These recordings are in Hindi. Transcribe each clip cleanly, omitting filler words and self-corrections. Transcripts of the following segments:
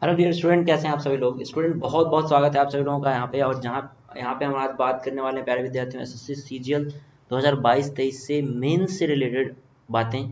हेलो डियर स्टूडेंट, कैसे हैं आप सभी लोग। स्टूडेंट बहुत बहुत स्वागत है आप सभी लोगों का यहाँ पे। और जहाँ यहाँ पे हम आज बात करने वाले हैं प्यारे विद्यार्थियों, एसएससी सीजीएल 2022-23 से मेंस से रिलेटेड बातें।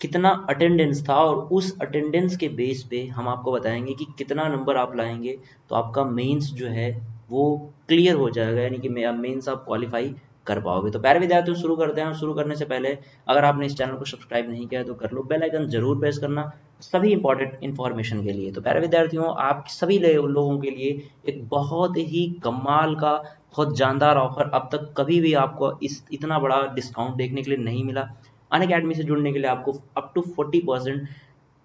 कितना अटेंडेंस था और उस अटेंडेंस के बेस पे हम आपको बताएंगे कि कितना नंबर आप लाएंगे तो आपका मेंस जो है वो क्लियर हो जाएगा, यानी कि मेंस आप क्वालिफाई कर पाओगे। तो प्यारे विद्यार्थियों शुरू करते हैं। और शुरू करने से पहले अगर आपने इस चैनल को सब्सक्राइब नहीं किया है तो कर लो, बेल आइकन जरूर प्रेस करना सभी इंपॉर्टेंट इन्फॉर्मेशन के लिए। तो प्यारे विद्यार्थियों, आप सभी लोगों के लिए एक बहुत ही कमाल का, बहुत जानदार ऑफर, अब तक कभी भी आपको इस इतना बड़ा डिस्काउंट देखने के लिए नहीं मिला। अनअकैडमी से जुड़ने के लिए आपको अप टू 40%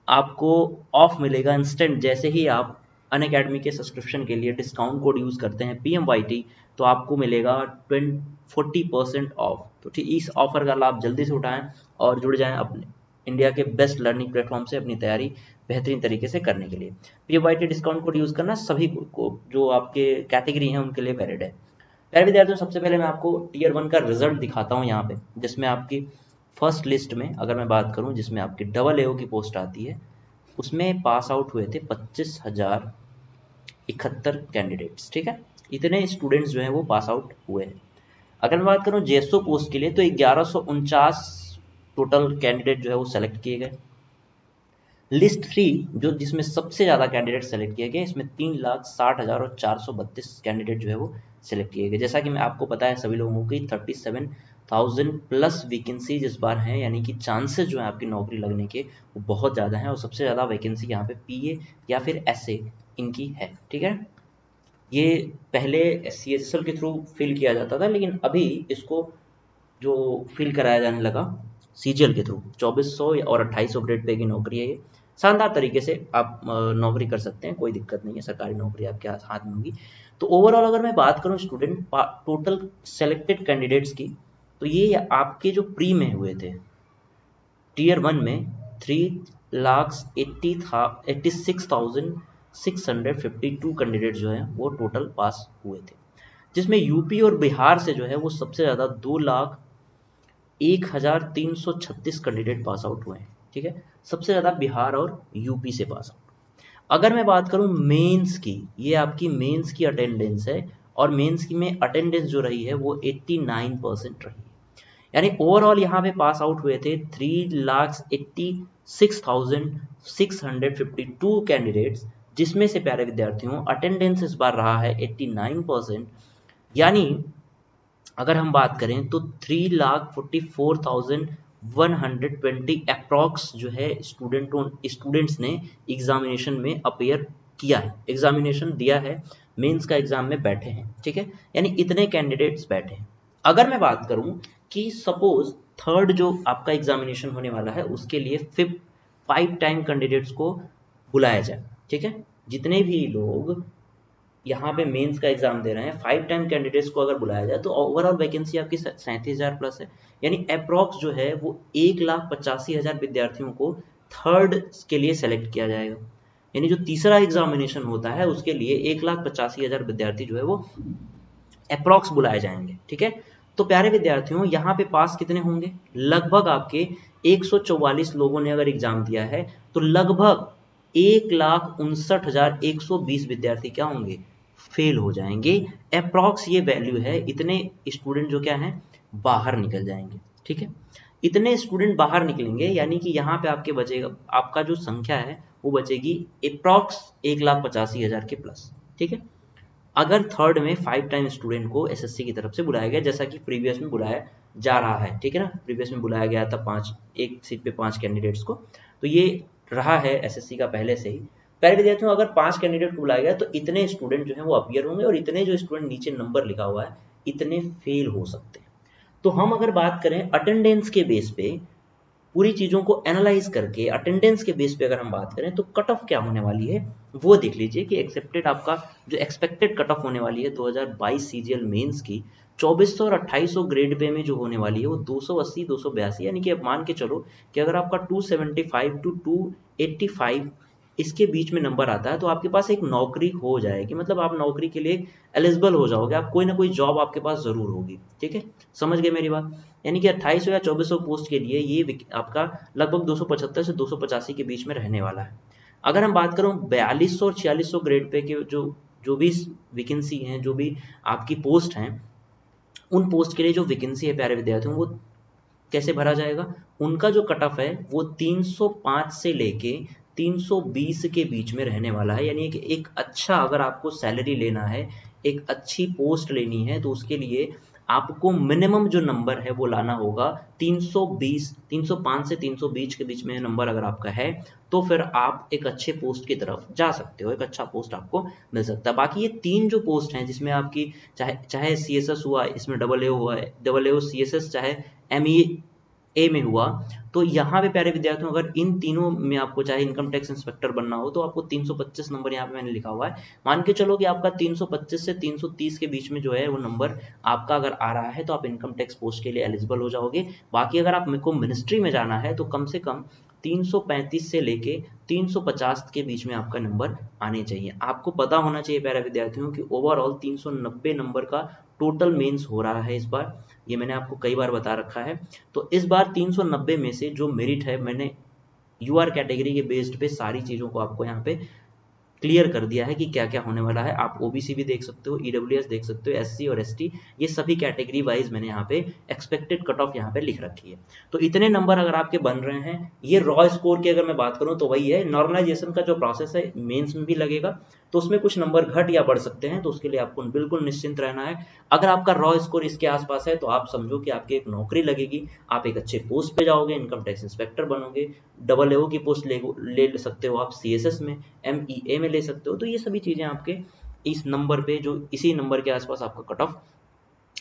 आपको ऑफ मिलेगा इंस्टेंट। जैसे ही आप अनअकैडमी के सब्सक्रिप्शन के लिए डिस्काउंट कोड यूज़ करते हैं PMYT, तो आपको मिलेगा 40% ऑफ। तो ठीक इस ऑफर का लाभ जल्दी से उठाएं और जुड़ जाएं अपने इंडिया के बेस्ट लर्निंग प्लेटफॉर्म से अपनी तैयारी बेहतरीन तरीके से करने के लिए। PMYT डिस्काउंट कोड यूज़ करना सभी को जो आपके कैटेगरी हैं उनके लिए वैलिड है। प्यारे विद्यार्थियों, सबसे पहले मैं आपको टीयर 1 का रिजल्ट दिखाता हूँ यहाँ पे, जिसमें आपकी फर्स्ट लिस्ट में अगर मैं बात करूँ, जिसमें आपकी डबल AO की पोस्ट आती है, उसमें पास आउट हुए थे 25,071 कैंडिडेट्स। ठीक है, इतने स्टूडेंट्स जो हैं वो पास आउट हुए हैं। अगर मैं बात करूँ JSO पोस्ट के लिए तो 1149 टोटल कैंडिडेट जो है वो सेलेक्ट किए गए। लिस्ट 3 जो जिसमें सबसे ज़्यादा कैंडिडेट सेलेक्ट किए गए, इसमें 3,60,432 कैंडिडेट जो है वो सेलेक्ट किए गए। जैसा कि मैं आपको पता है सभी लोगों की 37,000 प्लस वैकेंसीज इस बार हैं, यानी कि चांसेस जो है आपकी नौकरी लगने के वो बहुत ज़्यादा हैं। और सबसे ज़्यादा वैकेंसी यहाँ पे PA या फिर SA इनकी है। ठीक है, ये पहले CHSL के थ्रू फिल किया जाता था, लेकिन अभी इसको जो फिल कराया जाने लगा CGL के थ्रू। 2400 और 2800 ग्रेड पे की नौकरी है ये। शानदार तरीके से आप नौकरी कर सकते हैं, कोई दिक्कत नहीं है, सरकारी नौकरी आपके हाथ में होगी। तो ओवरऑल अगर मैं बात करूं स्टूडेंट टोटल सेलेक्टेड कैंडिडेट्स की, तो ये आपके जो प्री में हुए थे टीयर 1 में 3,86,652 कैंडिडेट जो हैं वो टोटल पास हुए थे, जिसमें यूपी और बिहार से जो है वो सबसे ज़्यादा 2,01,336 कैंडिडेट पास आउट हुए हैं। ठीक है, सबसे ज़्यादा बिहार और यूपी से पास आउट। अगर मैं बात करूं मेंस की, ये आपकी मेंस की अटेंडेंस है, और मेंस की में अटेंडेंस जो रही है वो 89% रही है। यानी ओवरऑल यहाँ पे पास आउट हुए थे 3,86,652 कैंडिडेट्स, जिसमें से प्यारे विद्यार्थियों अटेंडेंस इस बार रहा है 89%। यानी अगर हम बात करें तो 3,44,120 अप्रॉक्स जो है स्टूडेंट्स ने एग्जामिनेशन में अपेयर किया है, एग्जामिनेशन दिया है, मेंस का एग्जाम में बैठे हैं। ठीक है, यानी इतने कैंडिडेट्स बैठे हैं। अगर मैं बात करूं कि सपोज थर्ड जो आपका एग्जामिनेशन होने वाला है उसके लिए 5 टाइम कैंडिडेट्स को बुलाया जाए। ठीक है, जितने भी लोग यहाँ पे मेंस का एग्जाम दे रहे हैं 5 टाइम कैंडिडेट्स को अगर बुलाया जाए तो ओवरऑल वैकेंसी आपकी 37,000 प्लस है। यानी अप्रॉक्स जो है वो 1,85,000 विद्यार्थियों को थर्ड के लिए सेलेक्ट किया जाएगा। यानी जो तीसरा एग्जामिनेशन होता है उसके लिए 1,85,000 विद्यार्थी जो है वो अप्रॉक्स बुलाए जाएंगे। ठीक है, तो प्यारे विद्यार्थियों यहाँ पे पास कितने होंगे, लगभग आपके 144 लोगों ने अगर एग्जाम दिया है तो लगभग 1,59,120 विद्यार्थी क्या होंगे, फेल हो जाएंगे। अप्रॉक्स ये वैल्यू है, इतने स्टूडेंट जो क्या हैं बाहर निकल जाएंगे। ठीक है, इतने स्टूडेंट बाहर निकलेंगे, यानी कि यहाँ पे आपके बचेगा, आपका जो संख्या है वो बचेगी अप्रॉक्स 1,85,000 के प्लस। ठीक है, अगर थर्ड में 5 टाइम स्टूडेंट को एसएससी की तरफ से बुलाया गया, जैसा कि प्रीवियस में बुलाया जा रहा है। ठीक है ना, प्रीवियस में बुलाया गया था एक सीट पे 5 कैंडिडेट्स को, तो ये रहा है एसएससी का पहले से ही। पहले विद्यार्थियों अगर 5 कैंडिडेट को बुलाया गया तो इतने स्टूडेंट जो है वो अपीयर होंगे, और इतने जो स्टूडेंट नीचे नंबर लिखा हुआ है इतने फेल हो सकते हैं। तो हम अगर बात करें अटेंडेंस के बेस पे, पूरी चीज़ों को एनालाइज करके अटेंडेंस के बेस पे अगर हम बात करें तो कट ऑफ क्या होने वाली है वो देख लीजिए कि एक्सेप्टेड आपका जो एक्सपेक्टेड कट ऑफ होने वाली है 2022 सीजीएल मेंस की 2400 और 2800 ग्रेड पे में जो होने वाली है वो 280 282, यानी कि अब मान के चलो कि अगर आपका 275 टू 285 इसके बीच में नंबर आता है तो आपके पास एक नौकरी हो जाएगी, मतलब आप नौकरी के लिए एलिजिबल हो जाओगे, आप कोई ना कोई जॉब आपके पास जरूर होगी। ठीक है, समझ गए मेरी बात। यानी कि 2800 या 2400 पोस्ट के लिए ये आपका लगभग 275 से 285 के बीच में रहने वाला है। अगर हम बात करूँ 4200 और 4600 ग्रेड पे के जो भी वैकेंसी हैं, जो भी आपकी पोस्ट हैं, उन पोस्ट के लिए जो वैकेंसी है प्यारे विद्यार्थियों, वो कैसे भरा जाएगा? उनका जो कट ऑफ है वो 305 से लेके 320 के बीच में रहने वाला है। यानी कि एक अच्छा, अगर आपको सैलरी लेना है, एक अच्छी पोस्ट लेनी है, तो उसके लिए आपको मिनिमम जो नंबर है वो लाना होगा 320, 305 से 320 के बीच में नंबर अगर आपका है, तो फिर आप एक अच्छे पोस्ट की तरफ जा सकते हो, एक अच्छा पोस्ट आपको मिल सकता है। बाकी ये 3 जो पोस्ट हैं जिसमें आपकी चाहे चाहे CSS हुआ, इसमें AA हुआ है, AA CSS, चाहे MEA में हुआ, तो यहाँ पे प्यारे विद्यार्थियों अगर इन तीनों में आपको चाहे इनकम टैक्स इंस्पेक्टर बनना हो, तो आपको 325 नंबर यहाँ पे मैंने लिखा हुआ है। मान के चलो कि आपका 325 से 330 के बीच में जो है वो नंबर आपका अगर आ रहा है, तो आप इनकम टैक्स पोस्ट के लिए एलिजिबल हो जाओगे। बाकी अगर आपको मिनिस्ट्री में जाना है, तो कम से कम 335 से लेके 350 के बीच में आपका नंबर आने चाहिए। आपको पता होना चाहिए प्यारे विद्यार्थियों कि ओवरऑल 390 नंबर का टोटल मेंस हो रहा है इस बार, ये मैंने आपको कई बार बता रखा है। तो इस बार 390 में से जो मेरिट है, मैंने UR कैटेगरी के बेस्ड पे सारी चीज़ों को आपको यहाँ पे क्लियर कर दिया है कि क्या क्या होने वाला है। आप OBC भी देख सकते हो, EWS देख सकते हो, SC और ST, ये सभी कैटेगरी वाइज मैंने यहाँ पे एक्सपेक्टेड कट ऑफ यहाँ पे लिख रखी है। तो इतने नंबर अगर आपके बन रहे हैं, ये रॉ स्कोर की अगर मैं बात करूँ तो वही है, नॉर्मलाइजेशन का जो प्रोसेस है मेंस में भी लगेगा, तो उसमें कुछ नंबर घट या बढ़ सकते हैं, तो उसके लिए आपको बिल्कुल निश्चिंत रहना है। अगर आपका रॉ स्कोर इसके आसपास है, तो आप समझो कि आपकी एक नौकरी लगेगी, आप एक अच्छे पोस्ट पे जाओगे, इनकम टैक्स इंस्पेक्टर बनोगे, AA की पोस्ट ले सकते हो आप CSS में, MEA में ले सकते हो। तो ये सभी चीज़ें आपके इस नंबर पे, जो इसी नंबर के आसपास आपका कट ऑफ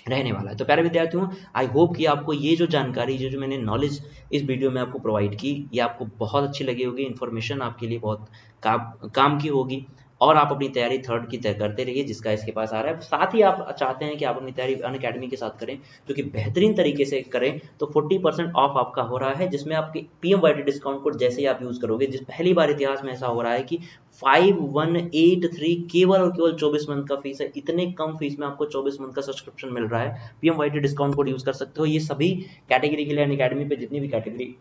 रहने वाला है। तो प्यारे विद्यार्थियों, आई होप कि आपको ये जो जानकारी, जो मैंने नॉलेज इस वीडियो में आपको प्रोवाइड की, ये आपको बहुत अच्छी लगी होगी, इन्फॉर्मेशन आपके लिए बहुत काम की होगी, और आप अपनी तैयारी थर्ड की तय करते रहिए जिसका इसके पास आ रहा है। साथ ही आप चाहते हैं कि आप अपनी तैयारी अनअकैडमी के साथ करें, जो कि बेहतरीन तरीके से करें, तो 40% ऑफ आपका हो रहा है, जिसमें आपकी PMYT डिस्काउंट कोड जैसे ही आप यूज़ करोगे, जिस पहली बार इतिहास में ऐसा हो रहा है कि 5183 केवल और केवल 24 मंथ का फीस है। इतने कम फीस में आपको 24 मंथ का सब्सक्रिप्शन मिल रहा है। PMYT डिस्काउंट कोड यूज़ कर सकते हो। ये सभी कैटेगरी के लिए अनअकैडमी पे जितनी भी कैटेगरी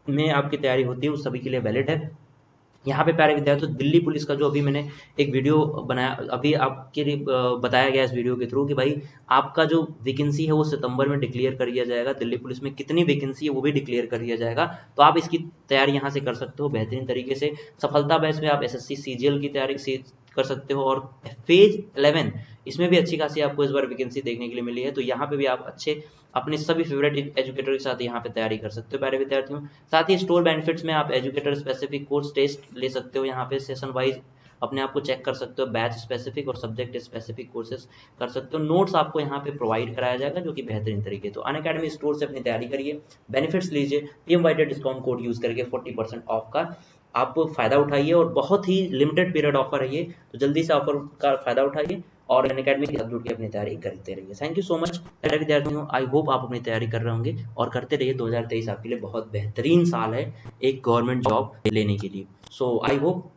में आपकी तैयारी होती है उस सभी के लिए वैलिड है। यहाँ पे प्यारे विद्यार्थियों, दिल्ली पुलिस का जो अभी मैंने एक वीडियो बनाया, अभी आपके लिए बताया गया इस वीडियो के थ्रू कि भाई आपका जो वैकेंसी है वो सितंबर में डिक्लेयर कर दिया जाएगा। दिल्ली पुलिस में कितनी वैकेंसी है वो भी डिक्लेयर कर दिया जाएगा, तो आप इसकी तैयारी यहाँ से कर सकते हो बेहतरीन तरीके से। सफलता बैच में आप SSC CGL की तैयारी से कर सकते हो, और फेज 11 इसमें भी अच्छी खासी आपको इस बार वैकेंसी देखने के लिए मिली है। तो यहाँ पे भी आप अच्छे अपने सभी फेवरेट एजुकेटर के साथ यहाँ पे तैयारी कर सकते हो प्यारे विद्यार्थियों। साथ ही स्टोर बेनिफिट्स में आप एजुकेटर स्पेसिफिक कोर्स टेस्ट ले सकते हो, यहाँ पे सेशन वाइज अपने आप को चेक कर सकते हो, बैच स्पेसिफिक और सब्जेक्ट स्पेसिफिक कोर्सेज कर सकते हो। नोट्स आपको यहाँ पे प्रोवाइड कराया जाएगा जो कि बेहतरीन तरीके। तो अनअकैडमी स्टोर से अपनी तैयारी करिए, बेनिफिट्स लीजिए, PMYT डिस्काउंट कोड यूज करके 40% ऑफ का आप फायदा उठाइए, और बहुत ही लिमिटेड पीरियड ऑफर है ये, तो जल्दी से ऑफर का फायदा उठाइए और अनअकैडमी के साथ जुड़ के अपनी तैयारी करते रहिए। थैंक यू सो मच मेरे विद्यार्थियों, आई होप आप अपनी तैयारी कर रहे होंगे और करते रहिए। 2023 आपके लिए बहुत बेहतरीन साल है एक गवर्नमेंट जॉब लेने के लिए। सो आई होप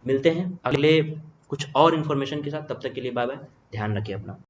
मिलते हैं अगले कुछ और इन्फॉर्मेशन के साथ, तब तक के लिए बाय बाय, ध्यान रखिए अपना।